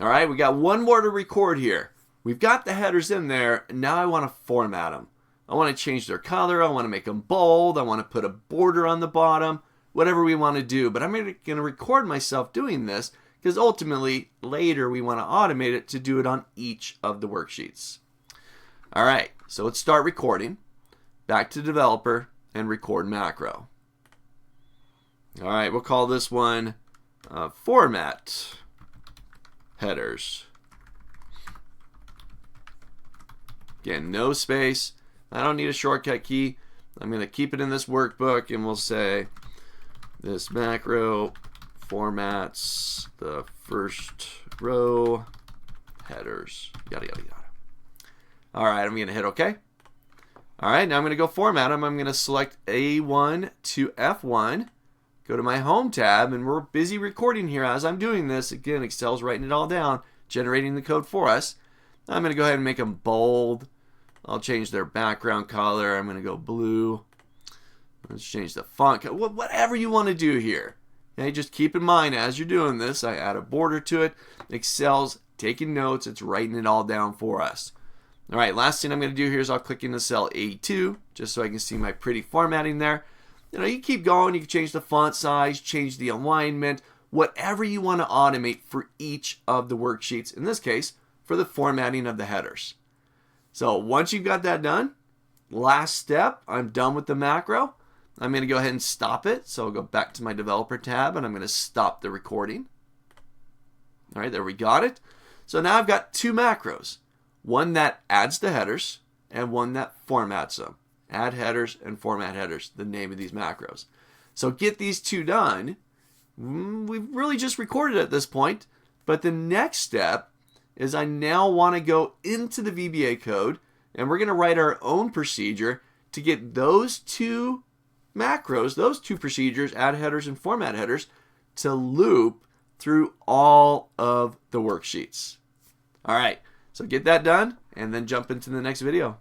All right, we got one more to record here. We've got the headers in there, and now I want to format them. I want to change their color. I want to make them bold. I want to put a border on the bottom, whatever we want to do. But I'm going to record myself doing this because ultimately later we want to automate it to do it on each of the worksheets. All right, so let's start recording. Back to developer and record macro. All right, we'll call this one format headers. Again, no space. I don't need a shortcut key. I'm going to keep it in this workbook, and we'll say this macro formats the first row headers, yada, yada, yada. All right, I'm going to hit OK. All right, now I'm going to go format them. I'm going to select A1 to F1, go to my Home tab, and we're busy recording here as I'm doing this. Again, Excel's writing it all down, generating the code for us. I'm going to go ahead and make them bold. I'll change their background color. I'm going to go blue. Let's change the font. Whatever you want to do here. Okay, just keep in mind as you're doing this, I add a border to it. Excel's taking notes. It's writing it all down for us. All right, last thing I'm going to do here is I'll click into cell A2 just so I can see my pretty formatting there. You keep going. You can change the font size, change the alignment, whatever you want to automate for each of the worksheets. In this case, for the formatting of the headers. So once you've got that done, last step, I'm done with the macro. I'm going to go ahead and stop it. So I'll go back to my developer tab and I'm going to stop the recording. All right, there we got it. So now I've got two macros. One that adds the headers and one that formats them. Add headers and format headers, the name of these macros. So get these two done. We've really just recorded at this point. But the next step is I now want to go into the VBA code and we're going to write our own procedure to get those two macros, those two procedures, add headers and format headers, to loop through all of the worksheets. All right, so get that done and then jump into the next video.